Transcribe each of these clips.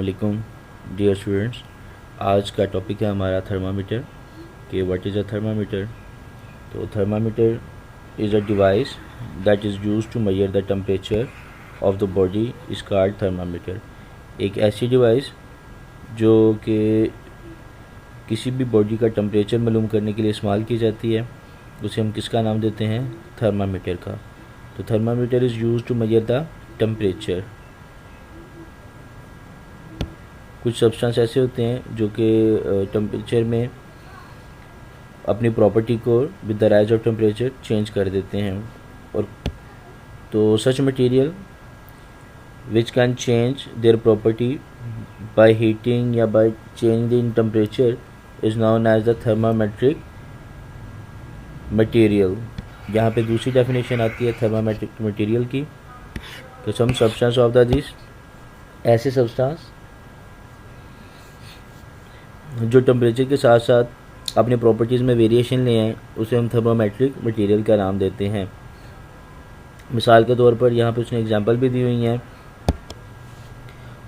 वालेकुम dear students. आज का टॉपिक है हमारा थर्मामीटर कि व्हाट इज़ अ थर्मामीटर। तो thermometer is a device that is used to measure the temperature of the body is called thermometer. एक ऐसी डिवाइस जो कि किसी भी बॉडी का टेम्परेचर मालूम करने के लिए इस्तेमाल की जाती है, उसे हम किसका नाम देते हैं? थर्मामीटर का। तो thermometer is used to measure the temperature. कुछ सब्सटेंस ऐसे होते हैं जो कि टेम्परेचर में अपनी प्रॉपर्टी को with the rise of temperature change कर देते हैं। और तो such material which can change their property by heating या by change in temperature is known as the thermometric material. यहाँ पे दूसरी डेफिनेशन आती है थर्मामेट्रिक मटेरियल की कि some substance of the this, ऐसे सब्सटेंस जो टेम्परेचर के साथ साथ अपने प्रॉपर्टीज़ में वेरिएशन ले आए, उसे हम थर्मोमेट्रिक मटेरियल का नाम देते हैं। मिसाल के तौर पर यहाँ पे उसने एग्जांपल भी दी हुई है।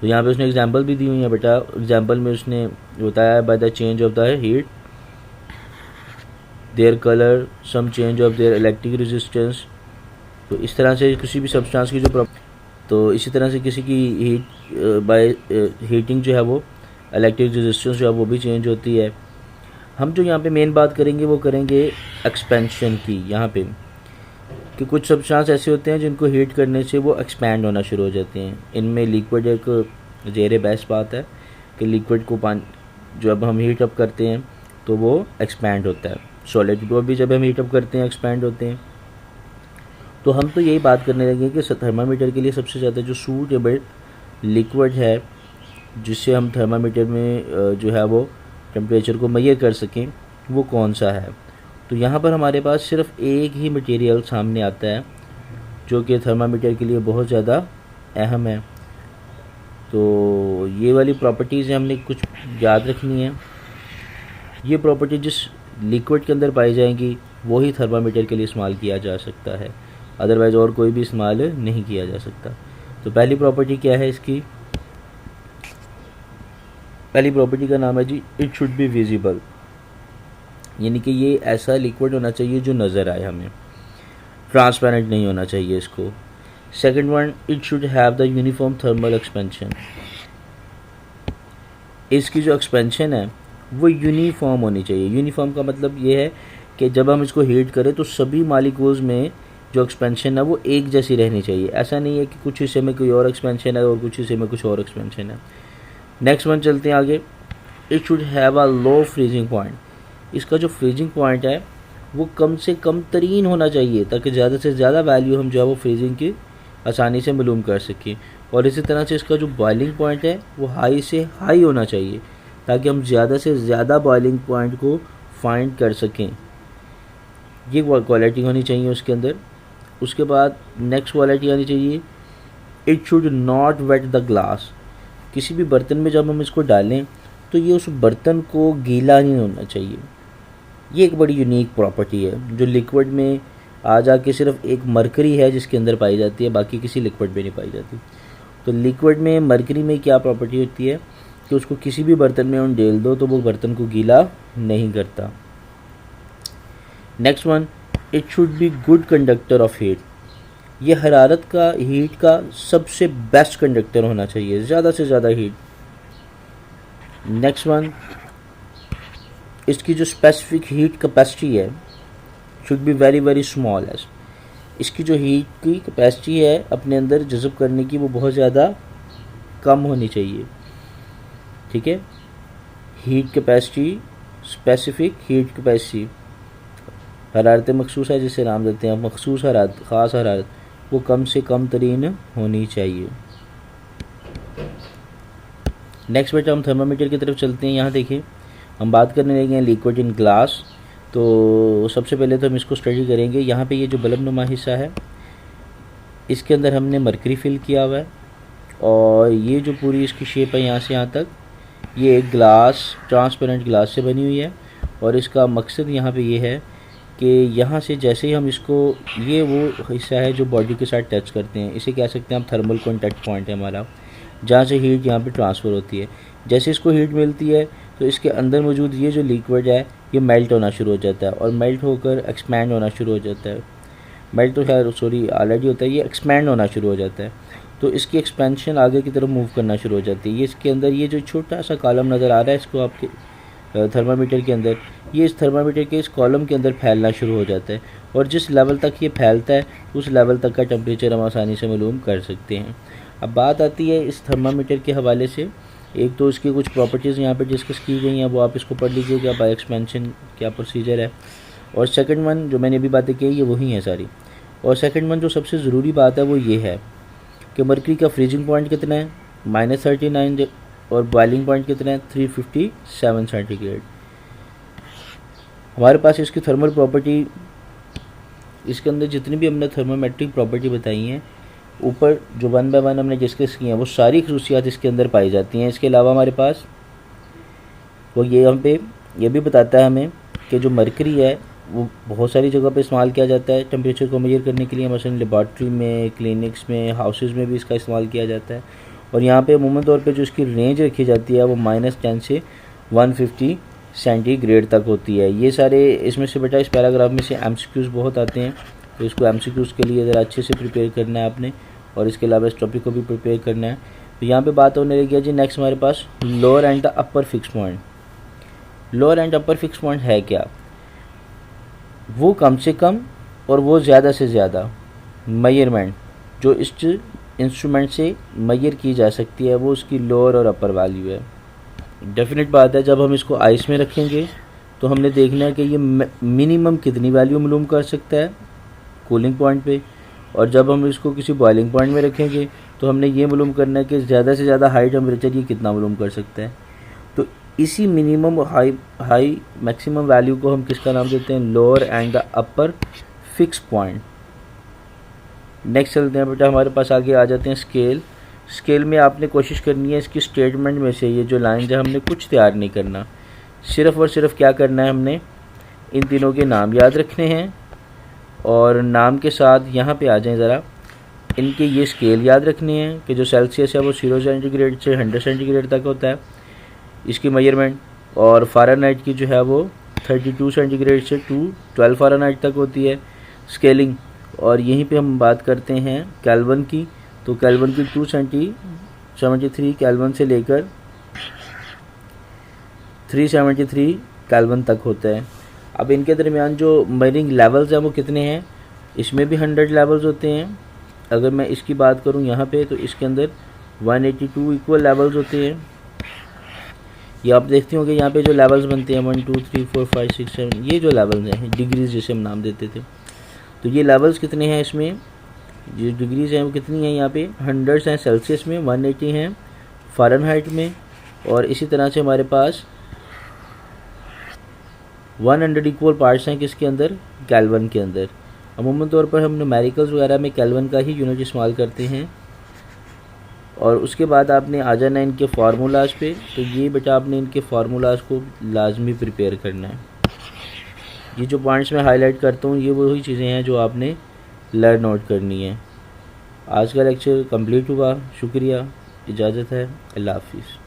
तो यहाँ पे उसने एग्जांपल भी दी हुई है बेटा। एग्जांपल में उसने बताया है by the change of the heat their colour, some change of their electric resistance. तो इस तरह से किसी भी सब्सटेंस की जो तो इसी तरह से किसी की हीट बाय हीटिंग जो है वो इलेक्ट्रिक रेजिस्टेंस जो है वो भी चेंज होती है। हम जो यहाँ पे मेन बात करेंगे वो करेंगे एक्सपेंशन की। यहाँ पे कि कुछ सब्सटेंस ऐसे होते हैं जिनको हीट करने से वो एक्सपैंड होना शुरू हो जाते हैं। इनमें लिक्विड एक ज़ेर बहस बात है कि लिक्विड को जब हम हीट अप करते हैं तो वो एक्सपैंड होता है। सॉलिड को भी जब हम हीट अप करते हैं एक्सपैंड होते हैं। तो हम तो यही बात करने लगे कि थर्मामीटर के लिए सबसे ज़्यादा जो सूटेबल लिक्विड है जिससे हम थर्मामीटर में जो है वो टेम्परेचर को मेजर कर सकें, वो कौन सा है। तो यहाँ पर हमारे पास सिर्फ एक ही मटेरियल सामने आता है जो कि थर्मामीटर के लिए बहुत ज़्यादा अहम है। तो ये वाली प्रॉपर्टीज़ हमने कुछ याद रखनी है। ये प्रॉपर्टी जिस लिक्विड के अंदर पाई जाएंगी वही थर्मामीटर के लिए इस्तेमाल किया जा सकता है, अदरवाइज़ और कोई भी इस्तेमाल नहीं किया जा सकता। तो पहली प्रॉपर्टी क्या है इसकी? पहली प्रॉपर्टी का नाम है जी इट शुड बी विजिबल, यानी कि ये ऐसा लिक्विड होना चाहिए जो नज़र आए हमें, ट्रांसपेरेंट नहीं होना चाहिए इसको। Second one, it should have the uniform thermal expansion. इसकी जो एक्सपेंशन है वो यूनिफॉर्म होनी चाहिए। यूनिफॉर्म का मतलब ये है कि जब हम इसको हीट करें तो सभी मालिक्यूल्स में जो एक्सपेंशन है वो एक जैसी रहनी चाहिए। ऐसा नहीं है कि कुछ हिस्से में कोई और एक्सपेंशन है और कुछ हिस्से में कुछ और एक्सपेंशन है। नेक्स्ट वन चलते हैं आगे। It should have a low freezing point. इसका जो फ्रीजिंग पॉइंट है वो कम से कम तरीन होना चाहिए ताकि ज़्यादा से ज़्यादा वैल्यू हम जो है वो फ्रीजिंग की आसानी से मालूम कर सकें। और इसी तरह से इसका जो बॉइलिंग पॉइंट है वो हाई से हाई होना चाहिए ताकि हम ज़्यादा से ज़्यादा बॉइलिंग पॉइंट को फाइंड कर सकें। ये क्वालिटी होनी चाहिए उसके अंदर। उसके बाद नेक्स्ट क्वालिटी आनी चाहिए, it should not wet the glass. किसी भी बर्तन में जब हम इसको डालें तो ये उस बर्तन को गीला नहीं होना चाहिए। ये एक बड़ी यूनिक प्रॉपर्टी है जो लिक्विड में आ जाके सिर्फ एक मरकरी है जिसके अंदर पाई जाती है, बाकी किसी लिक्विड में नहीं पाई जाती। तो लिक्विड में मरकरी में क्या प्रॉपर्टी होती है कि उसको किसी भी बर्तन में हम डाल दो तो वो बर्तन को गीला नहीं करता। Next one, it should be good conductor of heat. ये हरारत का, हीट का सबसे बेस्ट कंडक्टर होना चाहिए, ज़्यादा से ज़्यादा हीट। नेक्स्ट वन, इसकी जो स्पेसिफिक हीट कैपेसिटी है should be very very small है। इसकी जो हीट की कैपेसिटी है अपने अंदर जज़ब करने की वो बहुत ज़्यादा कम होनी चाहिए। ठीक है, heat capacity, specific heat capacity, हरारत मखसूस है जिसे नाम देते हैं मखसूस हरारत, ख़ास हरारत, वो कम से कम तरीन होनी चाहिए। नेक्स्ट बेटा हम थर्मामीटर की तरफ चलते हैं। यहाँ देखिए हम बात करने लगे हैं लिक्विड इन ग्लास। तो सबसे पहले तो हम इसको स्टडी करेंगे। यहाँ पे ये जो बल्ब नुमा हिस्सा है इसके अंदर हमने मरकरी फिल किया हुआ है और ये जो पूरी इसकी शेप है यहाँ से यहाँ तक, ये एक ग्लास, ट्रांसपेरेंट ग्लास से बनी हुई है। और इसका मकसद यहाँ पे ये है कि यहाँ से जैसे ही हम इसको, ये वो हिस्सा है जो बॉडी के साथ टच करते हैं, इसे कह सकते हैं हम थर्मल कॉन्टैक्ट पॉइंट है हमारा। जहाँ से हीट यहाँ पे ट्रांसफ़र होती है। जैसे इसको हीट मिलती है तो इसके अंदर मौजूद ये जो लिक्विड है ये मेल्ट होना शुरू हो जाता है और मेल्ट होकर एक्सपैंड होना शुरू हो जाता है। मेल्ट तो खैर सॉरी ऑलरेडी होता है, ये एक्सपैंड होना शुरू हो जाता है। तो इसकी एक्सपेंशन आगे की तरफ मूव करना शुरू हो जाती है। ये इसके अंदर ये जो छोटा सा कॉलम नज़र आ रहा है इसको आपके थर्मामीटर के अंदर, ये इस थर्मामीटर के इस कॉलम के अंदर फैलना शुरू हो जाता है और जिस लेवल तक ये फैलता है उस लेवल तक का टेम्परेचर हम आसानी से मालूम कर सकते हैं। अब बात आती है इस थर्मामीटर के हवाले से, एक तो इसकी कुछ प्रॉपर्टीज़ यहाँ पे डिस्कस की गई हैं, वो आप इसको पढ़ लीजिएगा, बाय एक्सपेंशन क्या प्रोसीजर है। और सेकंड वन जो मैंने अभी बातें की ये वही हैं सारी। और सेकंड वन जो सबसे ज़रूरी बात है वो ये है कि मरकरी का फ्रीजिंग पॉइंट कितना है -39 और बॉइलिंग पॉइंट कितना है 357 सेंटीग्रेड। हमारे पास इसकी थर्मल प्रॉपर्टी, इसके अंदर जितनी भी हमने थर्मोमेट्रिक प्रॉपर्टी बताई हैं ऊपर जो 1 बाय 1 हमने डिस्कस किए हैं वो सारी खसूसियात इसके अंदर पाई जाती हैं। इसके अलावा हमारे पास वो ये हम पे ये भी बताता है हमें कि जो मरकरी है वो बहुत सारी जगह पे इस्तेमाल किया जाता है टेम्परेचर को मेजर करने के लिए, मसलन लेबॉर्ट्री में, क्लिनिक्स में, हाउसेज़ में भी इसका इस्तेमाल किया जाता है। और यहाँ पे अमूमन तौर पे जो इसकी रेंज रखी जाती है वो -10 से 150 सेंटीग्रेड तक होती है। ये सारे इसमें से बेटा इस पैराग्राफ में से MCQs बहुत आते हैं, तो इसको MCQs के लिए ज़रा अच्छे से प्रिपेयर करना है आपने और इसके अलावा इस टॉपिक को भी प्रिपेयर करना है। तो यहाँ पे बात होने लगी है जी नेक्स्ट हमारे पास lower and the upper fixed point. Lower and upper fixed point है क्या? वो कम से कम और वो ज़्यादा से ज़्यादा मेजरमेंट जो इस इंस्ट्रूमेंट से मेजर की जा सकती है वो उसकी लोअर और अपर वैल्यू है। डेफिनेट बात है जब हम इसको आइस में रखेंगे तो हमने देखना है कि ये मिनिमम कितनी वैल्यू मालूम कर सकता है कूलिंग पॉइंट पे, और जब हम इसको किसी बॉइलिंग पॉइंट में रखेंगे तो हमने ये मालूम करना है कि ज़्यादा से ज़्यादा हाई टेम्परेचर ये कितना मालूम कर सकता है। तो इसी मिनिमम हाई मैक्सिमम वैल्यू को हम किसका नाम देते हैं? Lower and the upper fixed point. Next चलते हैं बेटा, हमारे पास आगे आ जाते हैं स्केल। स्केल में आपने कोशिश करनी है इसकी स्टेटमेंट में से ये जो लाइन है हमने कुछ तैयार नहीं करना, सिर्फ़ और सिर्फ क्या करना है हमने इन तीनों के नाम याद रखने हैं और नाम के साथ यहाँ पे आ जाएं ज़रा, इनके ये स्केल याद रखने हैं कि जो सेल्सियस है वो 0 सेंटीग्रेड से 100 सेंटीग्रेड तक होता है इसकी मेजरमेंट, और फ़ारेनहाइट की जो है वो 32 सेंटीग्रेड से 212 फ़ारेनहाइट तक होती है स्केलिंग। और यहीं पे हम बात करते हैं केल्विन की, तो केल्विन की 273 केल्विन से लेकर 373 केल्विन तक होता है। अब इनके दरमियान जो मेजरिंग लेवल्स हैं वो कितने हैं? इसमें भी 100 लेवल्स होते हैं। अगर मैं इसकी बात करूं यहाँ पे तो इसके अंदर 182 इक्वल लेवल्स होते हैं। ये आप देखते होंगे यहाँ पे जो लेवल्स बनते हैं 1 2 3 4 5 6 7, ये जो लेवल्स हैं डिग्रीज जैसे हम नाम देते थे, तो ये लेवल्स कितने हैं इसमें, जो डिग्रीज हैं वो कितनी हैं यहाँ पे 100 हैं सेल्सियस में, 180 हैं फ़ारेनहाइट में, और इसी तरह से हमारे पास 100 इक्वल पार्ट्स हैं किसके अंदर? केल्विन के अंदर। अमूमन तौर पर हम न्यूमेरिकल्स वगैरह में केल्विन का ही यूनिट इस्तेमाल करते हैं। और उसके बाद आपने आ जाना है इनके फार्मूलाज पे, तो ये बेटा आपने इनके फार्मूलाज को लाजमी प्रिपेयर करना है। ये जो पॉइंट्स मैं हाईलाइट करता हूँ ये वही चीज़ें हैं जो आपने लर्न आउट करनी है। आज का लेक्चर कंप्लीट हुआ, शुक्रिया, इजाज़त है, अल्लाह हाफिज़।